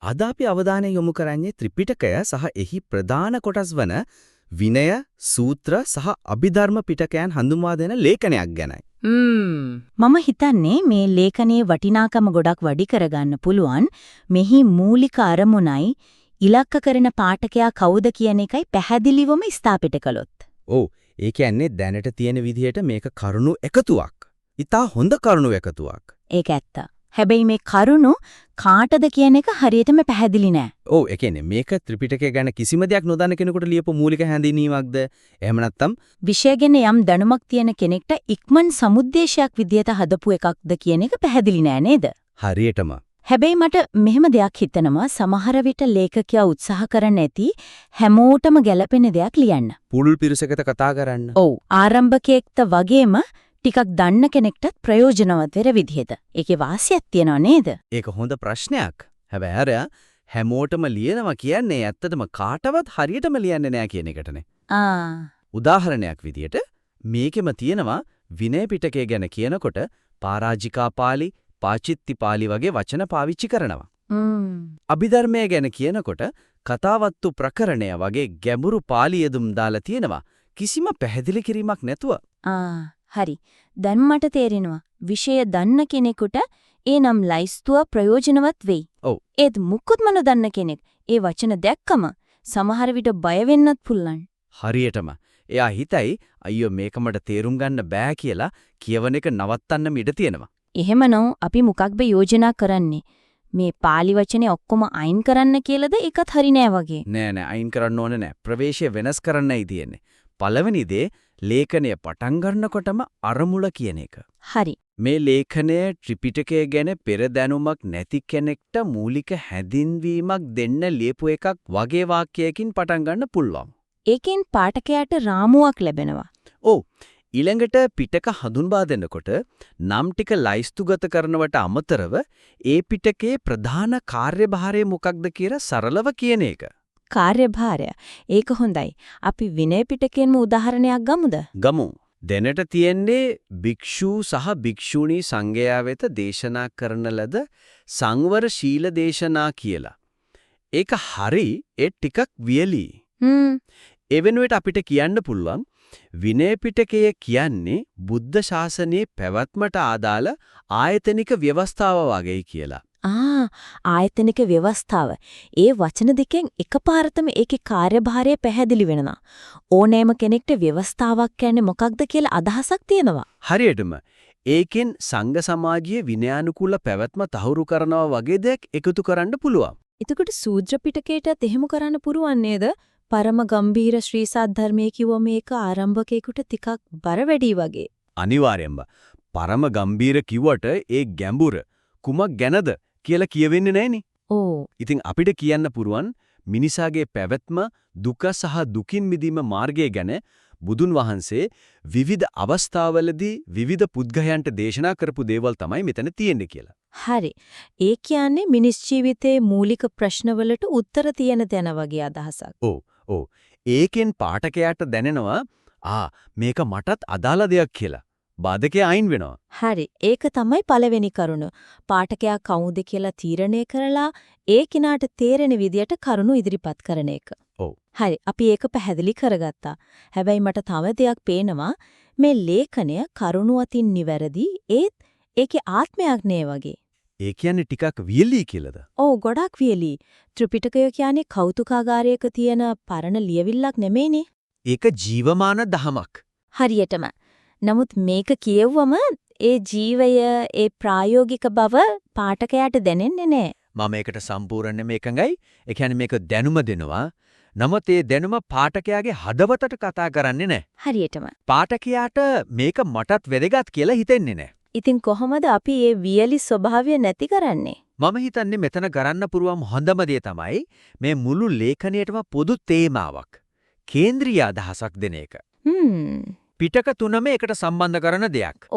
අද අපි අවධානය යොමු කරන්නේ ත්‍රිපිටකය සහ එහි ප්‍රධාන කොටස් වන විනය, සූත්‍ර සහ අභිධර්ම පිටකයන් හඳුන්වා දෙන ලේඛනයක් ගැනයි. මම හිතන්නේ මේ ලේඛනයේ වටිනාකම ගොඩක් වැඩි කරගන්න පුළුවන් මෙහි මූලික අරමුණයි ඉලක්ක කරන පාඨකයා කවුද කියන එකයි පැහැදිලිවම ස්ථාපිත කළොත්. ඔව්, ඒ කියන්නේ දැනට තියෙන විදිහට මේක කරුණු එකතුවක්. ඉතා හොඳ කරුණු එකතුවක්. ඒක ඇත්ත. හැබැයි මේ කරුණු කාටද කියන එක හරියටම පැහැදිලි නෑ. ඔව්, ඒ කියන්නේ මේක ත්‍රිපිටකය ගැන කිසිම දෙයක් නොදන්න කෙනෙකුට ලියපු මූලික හැඳින්වීමක්ද? එහෙම නැත්නම් විෂය ගැන යම් දැනුමක් තියෙන කෙනෙක්ට ඉක්මන් සමුද්දේශයක් විදියට හදපු එකක්ද කියන එක පැහැදිලි නෑ නේද? හරියටම. හැබැයි මට මෙහෙම දෙයක් හිතෙනවා සමහර විට ලේඛකයා උත්සාහ කරන්න ඇති හැමෝටම ගැළපෙන දෙයක් ලියන්න. පුළුල් පිරිසකට කතා කරන්න. ඔව්, ආරම්භකයෙක්ට වගේම ටිකක් දන්න කෙනෙක්ටත් ප්‍රයෝජනවත් වෙර විදිහට. ඒකේ වාසියක් තියනව නේද? ඒක හොඳ ප්‍රශ්නයක්. හැබැයි අර හැමෝටම ලියනවා කියන්නේ ඇත්තටම කාටවත් හරියටම ලියන්නේ නැහැ කියන එකටනේ. උදාහරණයක් විදියට මේකෙම තියෙනවා විනය පිටකය ගැන කියනකොට පරාජිකා පාළි, පාචිත්ති පාළි වගේ වචන පාවිච්චි කරනවා. අභිධර්මය ගැන කියනකොට කතාවත්තු ප්‍රකරණය වගේ ගැඹුරු පාළි යෙදුම් දාලා තියෙනවා. කිසිම පැහැදිලි කිරීමක් නැතුව. හරි. දැන් මට තේරෙනවා. විෂය දන්න කෙනෙකුට ඒ නම් ලයිස්තුව ප්‍රයෝජනවත් වෙයි. ඔව්. ඒත් මුකුත්ම නොදන්න කෙනෙක් ඒ වචන දැක්කම සමහර විට බය වෙන්නත් පුළුවන්. හරියටම. එයා හිතයි අයියෝ මේක මට තේරුම් ගන්න බෑ කියලා කියවන එක නවත්තන්න ඉඩ තියෙනවා. එහෙමනම් අපි මොකක්ද යෝජනා කරන්නේ? මේ පාලි වචනේ ඔක්කොම අයින් කරන්න කියලාද? ඒකත් හරි නෑ වගේ. නෑ අයින් කරන්න ඕනේ නෑ. ප්‍රවේශය වෙනස් කරන්නයි තියෙන්නේ. පළවෙනි දේ ලේඛනය පටන් ගන්නකොටම අරමුල කියන එක. හරි. මේ ලේඛනය ත්‍රිපිටකය ගැන පෙර දැනුමක් නැති කෙනෙක්ට මූලික හැඳින්වීමක් දෙන්න ලියපු එකක් වගේ වාක්‍යයකින් පටන් ගන්න පුළුවන්. ඒකෙන් පාඨකයාට රාමුවක් ලැබෙනවා. ඔව්. ඊළඟට පිටක හඳුන්වා දෙනකොට නම් ටික ලයිස්තුගත කරනවට අමතරව ඒ පිටකයේ ප්‍රධාන කාර්යභාරය මොකක්ද කියලා සරලව කියන එක. කාර්යභාරය. ඒක හොඳයි. අපි විනය පිටකයෙන්ම උදාහරණයක් ගමුද? ගමු. දැනට තියෙන්නේ භික්ෂු සහ භික්ෂුණී සංඝයා වෙත දේශනා කරන ලද සංවර ශීල දේශනා කියලා. ඒක හරි ඒ ටිකක් වියලි. ඒ වෙනුවට අපිට කියන්න පුළුවන් විනය පිටකය කියන්නේ බුද්ධ ශාසනයේ පැවැත්මට ආදාළ ආයතනික ව්‍යවස්ථාව වගේ කියලා. ආයතනික ව්‍යවස්ථාව. ඒ වචන දෙකෙන් එකපාරටම ඒකේ කාර්යභාරය පැහැදිලි වෙනවා. ඕනෑම කෙනෙක්ට ව්‍යවස්ථාවක් කියන්නේ මොකක්ද කියලා අදහසක් තියෙනවා. හරියටම. ඒකෙන් සංඝ සමාජයේ විනයානුකූල පැවැත්ම තහවුරු කරනවා වගේ දෙයක් එකතු කරන්න පුළුවන්. එතකොට සූත්‍ර පිටකයටත් එහෙම කරන්න පුරුවන් නේද? පරම ගම්භීර ශ්‍රී සද්ධර්මයේ කිව්ව මේක ආරම්භකයෙකුට ටිකක් බර වැඩි වගේ. අනිවාර්යෙන්ම. පරම ගම්භීර කිව්වට ඒ ගැඹුර කුමක් ගැනද කියලා කියවෙන්නේ නැහෙනි. ඉතින් අපිට කියන්න පුරුවන් මිනිසාගේ පැවැත්ම දුක සහ දුකින් මිදීම මාර්ගය ගැන බුදුන් වහන්සේ විවිධ අවස්ථාවලදී විවිධ පුද්ගලයන්ට දේශනා කරපු දේවල් තමයි මෙතන තියෙන්නේ කියලා. හරි. ඒ කියන්නේ මිනිස් ජීවිතයේ මූලික ප්‍රශ්නවලට උත්තර තියෙන තැන වගේ අදහසක්. ඔව්. ඒකෙන් පාඨකයාට දැනෙනවා මේක මටත් අදාළ දෙයක් කියලා. බාධකේ අයින් වෙනවා. හරි. ඒක තමයි පළවෙනි කරුණ. පාඨකයා කවුද කියලා තීරණය කරලා ඒ කිනාට තේරෙන විදියට කරුණු ඉදිරිපත් කරන එක. හරි. අපි ඒක පැහැදිලි කරගත්තා. හැබැයි මට තව දෙයක් පේනවා. මේ ලේඛනය කරුණු අතින් නිවැරදි ඒත් ඒකේ ආත්මයක් නේ වගේ. ඒ කියන්නේ ටිකක් වියලි කියලාද? ඔව්, ගොඩක් වියලි. ත්‍රිපිටකය කියන්නේ කෞතුකාගාරයක තියෙන පරණ ලියවිල්ලක් නෙමෙයිනේ. ඒක ජීවමාන දහමක්. හරියටම. නමුත් මේක කියවුවම ඒ ජීවය ඒ ප්‍රායෝගික බව පාඨකයාට දැනෙන්නේ නැහැ. මම ඒකට සම්පූර්ණයෙන්ම එකඟයි. ඒ කියන්නේ මේක දැනුම දෙනවා. නමුත් ඒ දැනුම පාඨකයාගේ හදවතට කතා කරන්නේ නැහැ. හරියටම. පාඨකයාට මේක මටත් වැදගත් කියලා හිතෙන්නේ නැහැ. ඉතින් කොහොමද අපි මේ වියලි ස්වභාවය නැති කරන්නේ? මම හිතන්නේ මෙතන කරන්න පුළුවන් හොඳම දේ තමයි මේ මුළු ලේඛනයටම පොදු තේමාවක්, කේන්ද්‍රීය අදහසක් දෙන එක. පිටක තුනම එකට සම්බන්ධ කරන දෙයක්.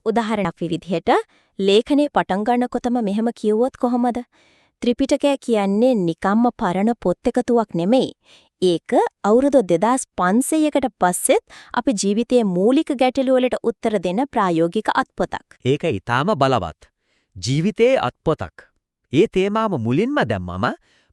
උදාහරණයක් විදිහට ලේඛනේ පටන් ගන්නකොටම මෙහෙම කිව්වොත් කොහොමද? ත්‍රිපිටකය කියන්නේ නිකම්ම පරණ පොත් එකතුවක් නෙමෙයි. ඒක අවුරුදු 2500කට පස්සෙත් අපි ජීවිතයේ මූලික ගැටලු වලට උත්තර දෙන ප්‍රායෝගික අත්පොතක්. ඒක ඊටාම බලවත්. ජීවිතයේ අත්පොතක්. ඒ තේමාව මුලින්ම දැම්මම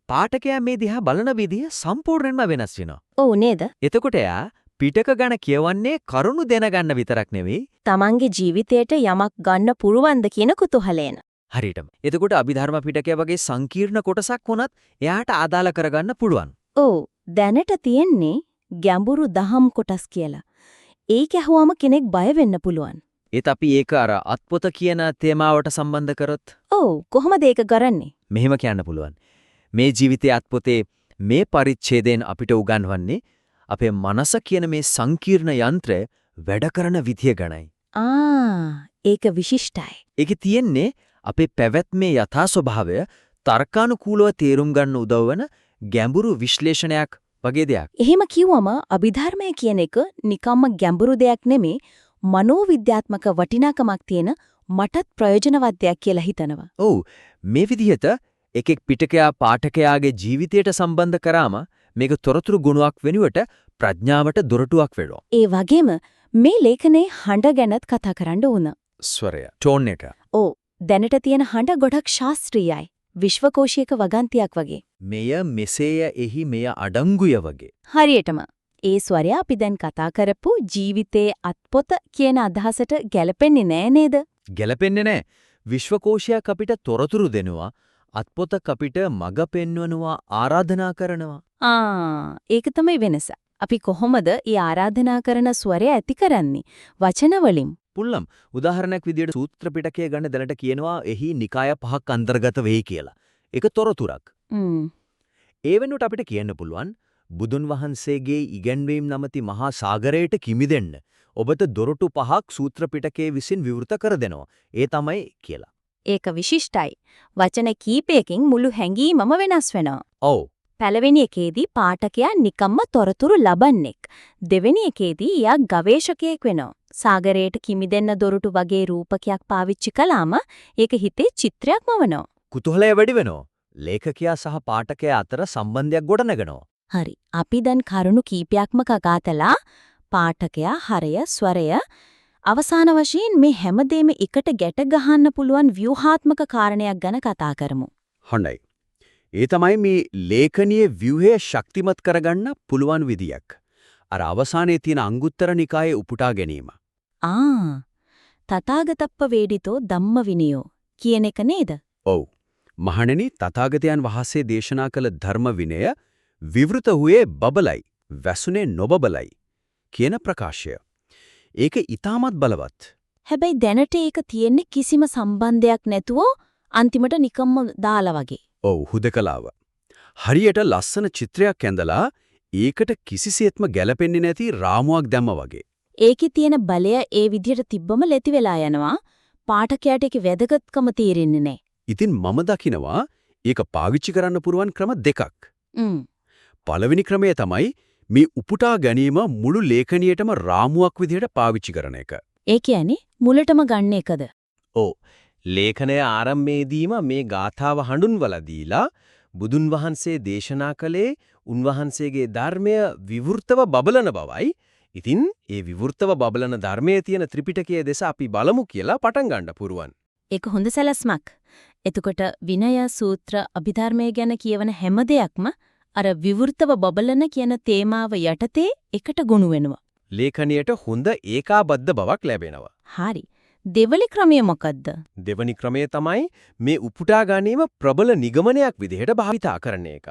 පාඨකයා මේ දිහා බලන විදිය සම්පූර්ණයෙන්ම වෙනස් වෙනවා. ඔව් නේද? එතකොට එයා පිටක ගණ කියවන්නේ කරුණු දැනගන්න විතරක් නෙවෙයි. තමන්ගේ ජීවිතයට යමක් ගන්න පුරුවන්ද කියන කුතුහලයෙන්. හරියටම. එතකොට අභිධර්ම පිටකය වගේ සංකීර්ණ කොටසක් වුණත් එයාට ආදාළ කරගන්න පුළුවන්. ඔව් දැනට තියෙන්නේ ගැඹුරු දහම් කොටස් කියලා. ඒක ඇහුවම කෙනෙක් බය වෙන්න පුළුවන්. ඒත් අපි ඒක අර අත්පොත කියන තේමාවට සම්බන්ධ කරොත් ඔව් කොහොමද ඒක කරන්නේ? මෙහෙම කියන්න පුළුවන්. මේ ජීවිතයේ අත්පොතේ මේ පරිච්ඡේදයෙන් අපිට උගන්වන්නේ අපේ මනස කියන මේ සංකීර්ණ යන්ත්‍රය වැඩ කරන විදිය ගැනයි. ඒක විශිෂ්ටයි. ඒකේ තියෙන්නේ අපේ පැවැත්මේ යථා ස්වභාවය තර්කානුකූලව තේරුම් ගන්න උදව් වෙන ගැඹුරු විශ්ලේෂණයක් වගේ දෙයක්. එහෙම කිව්වම අභිධර්මය කියන එක නිකම්ම ගැඹුරු දෙයක් නෙමේ මනෝවිද්‍යාත්මක වටිනාකමක් තියෙන මටත් ප්‍රයෝජනවත් දෙයක් කියලා හිතනවා. ඔව් මේ විදිහට එකෙක් පිටකයා පාඨකයාගේ ජීවිතයට සම්බන්ධ කරාම මේක තොරතුරු ගුණයක් වෙනුවට ප්‍රඥාවට දොරටුවක් වෙනවා. ඒ වගේම මේ ලේඛනයේ හඬ ගැනත් කතා කරන්න ඕන. ස්වරය ටෝන් එක. ඔව් දැනට තියෙන හඬ ගොඩක් ශාස්ත්‍රීයයි. විශ්වකෝෂයක වගන්තියක් වගේ. මෙය මෙසේය එහි මෙය අඩංගුය වගේ. හරියටම ඒ ස්වරය අපි දැන් කතා කරපු ජීවිතයේ අත්පොත කියන අදහසට ගැලපෙන්නේ නෑ නේද? ගැලපෙන්නේ නැහැ. විශ්වකෝෂයක් අපිට තොරතුරු දෙනවා. අත්පොතක් අපිට මඟ පෙන්වනවා ආරාධනා කරනවා. ඒක තමයි වෙනස. අපි කොහොමද මේ ආරාධනා කරන ස්වරය ඇති කරන්නේ? වචන වලින්. පුල්ලම් උදාහරණයක් විදියට සූත්‍ර පිටකය ගන්න දැනට කියනවා එහි නිකාය පහක් අන්තර්ගත වෙයි කියලා. ඒක තොරතුරක්. ඒ වෙනුවට අපිට කියන්න පුළුවන් බුදුන් වහන්සේගේ ඉගැන්වීම් නැමැති මහා සාගරයට කිමිදෙන්න ඔබට දොරටු පහක් සූත්‍ර පිටකයේ විසින් විවෘත කර දෙනවා. ඒ තමයි කියලා. ඒක විශිෂ්ටයි. වචන කීපයකින් මුළු හැඟීමම වෙනස් වෙනවා. ඔව්. පළවෙනි එකේදී පාඨකයා නිකම්ම තොරතුරු ලබන්නෙක්. දෙවෙනි එකේදී එයා ගවේෂකයෙක් වෙනවා. සාගරයට කිමිදෙන්න දොරටු වගේ රූපකයක් පාවිච්චි කළාම ඒක හිතේ චිත්‍රයක්ම වනවා. කුතුහලය වැඩි වෙනවා. ලේඛකයා සහ පාඨකයා අතර සම්බන්ධයක් ගොඩනගනවා. හරි. අපි දැන් කරුණු කීපයක්ම කගාතලා පාඨකයා හරය ස්වරය අවසාන වශයෙන් මේ හැමදේම එකට ගැට ගහන්න පුළුවන් ව්‍යුහාත්මක කාරණයක් ගැන කතා කරමු. හොඳයි. ඒ තමයි මේ ලේඛනීය ව්‍යුහය ශක්තිමත් කරගන්න පුළුවන් විදියක්. අර අවසානයේ තියෙන අංගුත්තර නිකායේ උපුටා ගැනීම. තථාගතප්ප වේදිතෝ ධම්ම විනයෝ කියන එක නේද? ඔව්. මහණෙනි තථාගතයන් වහන්සේ දේශනා කළ ධර්ම විනය විවෘත වූයේ බබලයි, වැසුනේ නොබබලයි කියන ප්‍රකාශය. ඒක ඊටමත් බලවත්. හැබැයි දැනට ඒක තියෙන්නේ කිසිම සම්බන්ධයක් නැතුව අන්තිමට නිකම්ම දාලා වගේ. ඔව් හුදකලාව. හරියට ලස්සන චිත්‍රයක් ඇඳලා ඒකට කිසිසේත්ම ගැලපෙන්නේ නැති රාමුවක් දැම්ම වගේ. ඒකේ තියෙන බලය ඒ විදිහට තිබ්බම ලැති වෙලා යනවා. පාඨකයාට ඒකේ වැදගත්කම තේරෙන්නේ නැහැ. ඉතින් මම දකිනවා ඒක පාවිච්චි කරන්න පුරුවන් ක්‍රම දෙකක්. පළවෙනි ක්‍රමය තමයි මේ උපුටා ගැනීම මුළු ලේඛනියටම රාමුවක් විදිහට පාවිච්චි කරන එක. ඒ කියන්නේ මුලටම ගන්න එකද? ඔව්. ලේඛනය ආරම්භයේදීම මේ ගාථාව හඳුන්වලා දීලා බුදුන් වහන්සේ දේශනා කළේ උන්වහන්සේගේ ධර්මය විවෘතව බබලන බවයි. ඉතින් ඒ විවෘතව බබලන ධර්මයේ තියෙන ත්‍රිපිටකයේ දෙස අපි බලමු කියලා පටන් ගන්න පුරුවන්. ඒක හොඳ සැලැස්මක්. එතකොට විනය සූත්‍ර අභිධර්මය ගැන කියවන හැම දෙයක්ම අර විවෘතව බබලන කියන තේමාව යටතේ එකට ගොනු වෙනවා. ලේඛනියට හොඳ ඒකාබද්ධ බවක් ලැබෙනවා. හරි. දෙවනි ක්‍රමය මොකද්ද? දෙවනි ක්‍රමය තමයි මේ උපුටා ගැනීම ප්‍රබල නිගමනයක් විදිහට භාවිතා කරන එක.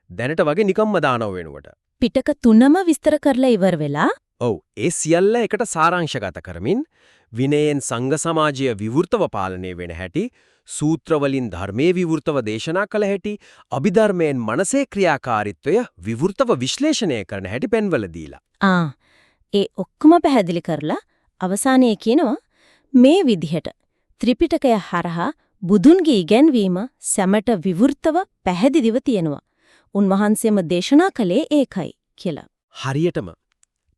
දැනට වගේ නිකම්ම දානව වෙනුවට. පිටක තුනම විස්තර කරලා ඉවර වෙලා ඔව් ඒ සියල්ල එකට සාරාංශගත කරමින් විනයෙන් සංඝ සමාජය විවෘතව පාලනය වෙන හැටි සූත්‍ර වලින් ධර්මයේ විවෘතව දේශනා කළ හැටි අභිධර්මයෙන් මනසේ ක්‍රියාකාරීත්වය විවෘතව විශ්ලේෂණය කරන හැටි පෙන්වල දීලා ඒ ඔක්කොම පැහැදිලි කරලා අවසානයේ කියනවා මේ විදිහට ත්‍රිපිටකය හරහා බුදුන්ගේ ඉගැන්වීම සැමට විවෘතව පැහැදිලිව තියෙනවා. උන්වහන්සේම දේශනා කළේ ඒකයි කියලා. හරියටම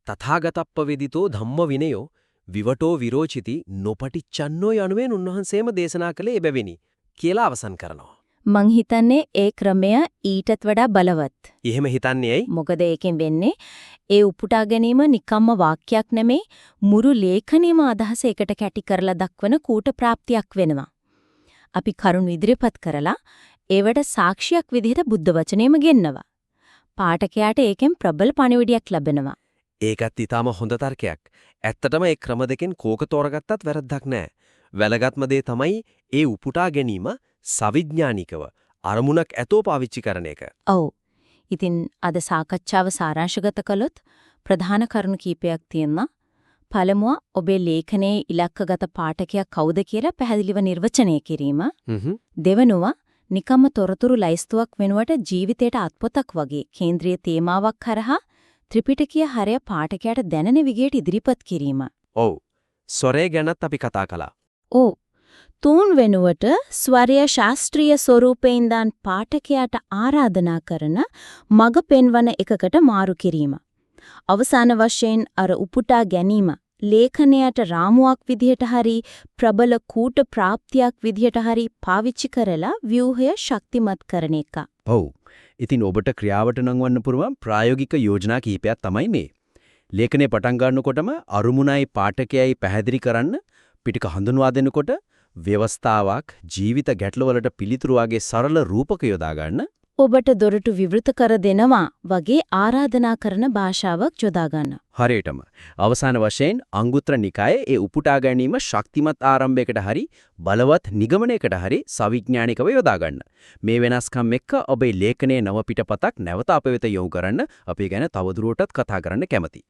තථාගතප්ප වේදිතෝ ධම්ම විනයෝ විවටෝ විරෝචිති නොපටිච්චන්නෝ යනුවෙන් උන්වහන්සේම දේශනා කළේ එබැවිනි කියලා අවසන් කරනවා. මං හිතන්නේ ඒ ක්‍රමය ඊටත් වඩා බලවත්. එහෙම හිතන්නේ ඇයි? මොකද ඒකෙන් වෙන්නේ ඒ උපුටා ගැනීම නිකම්ම වාක්‍යයක් නෙමෙයි මුරු ලේඛනීයම අදහස එකට කැටි කරලා දක්වන කූට ප්‍රාප්තියක් වෙනවා. අපි කරුණු ඉදිරිපත් කරලා ඒවට සාක්ෂියක් විදිහට බුද්ධ වචනේම ගෙන්නවා. පාඨකයාට ඒකෙන් ප්‍රබල පණිවිඩයක් ලැබෙනවා. ඒකත් ඊටාම හොඳ තර්කයක්. ඇත්තටම ඒ ක්‍රම දෙකෙන් කෝක තෝරගත්තත් වැරද්දක් නැහැ. වැලගත්ම දේ තමයි ඒ උපුටා ගැනීම සවිඥානිකව අරමුණක් ඇතෝ පාවිච්චි කරන එක. ඔව්. ඉතින් අද සාකච්ඡාව සාරාංශගත කළොත් ප්‍රධාන කරුණු කීපයක් තියෙනවා. පළමුව ඔබේ ලේඛනයේ ඉලක්කගත පාඨකයා කවුද කියලා පැහැදිලිව නිර්වචනය කිරීම. දෙවනුව නිකම්ම තොරතුරු ලයිස්තුවක් වෙනුවට ජීවිතයට අත්පොතක් වගේ කේන්ද්‍රීය තේමාවක් කරහා ත්‍රිපිටකීය හරය පාඨකයාට දැනෙන විදියට ඉදිරිපත් කිරීම. ඔව්. ස්වරය ගැනත් අපි කතා කළා. ඔව්. තුන් වෙනුවට ස්වරය ශාස්ත්‍රීය ස්වරූපයෙන් දාන් පාඨකයාට ආරාධනා කරන මඟ පෙන්වන එකකට මාරු කිරීම. අවසාන වශයෙන් අර උපුටා ගැනීම ලේඛනයට රාමුවක් විදිහට හරි ප්‍රබල කූට ප්‍රාප්තියක් විදිහට හරි පාවිච්චි කරලා ව්‍යුහය ශක්තිමත් කරන එක. ඔව්. ඉතින් ඔබට ක්‍රියාවට නංවන්න පුරුවන් ප්‍රායෝගික යෝජනා කීපයක් තමයි මේ. ලේඛනේ පටන් ගන්නකොටම අරුමුණයි පාඨකයයි පැහැදිලි කරන්න පිටක හඳුන්වා දෙනකොට ව්‍යවස්ථාවක් ජීවිත ගැටලුවලට පිළිතුරු වගේ සරල රූපක යොදා ගන්න ඔබට දොරටු විවෘත කර දෙනවා වගේ ආරාධනා කරන භාෂාවක් යොදා ගන්න. හරියටම අවසාන වශයෙන් අංගුත්තර නිකායේ ඒ උපුටා ගැනීම ශක්තිමත් ආරම්භයකට හරි බලවත් නිගමනයකට හරි සවිඥානිකව යොදා ගන්න. මේ වෙනස්කම් එක්ක ඔබේ ලේඛනයේ නව පිටපතක් නැවත අප වෙත යොමු කරන්න අපි ගැන තවදුරටත් කතා කරන්න කැමැතියි.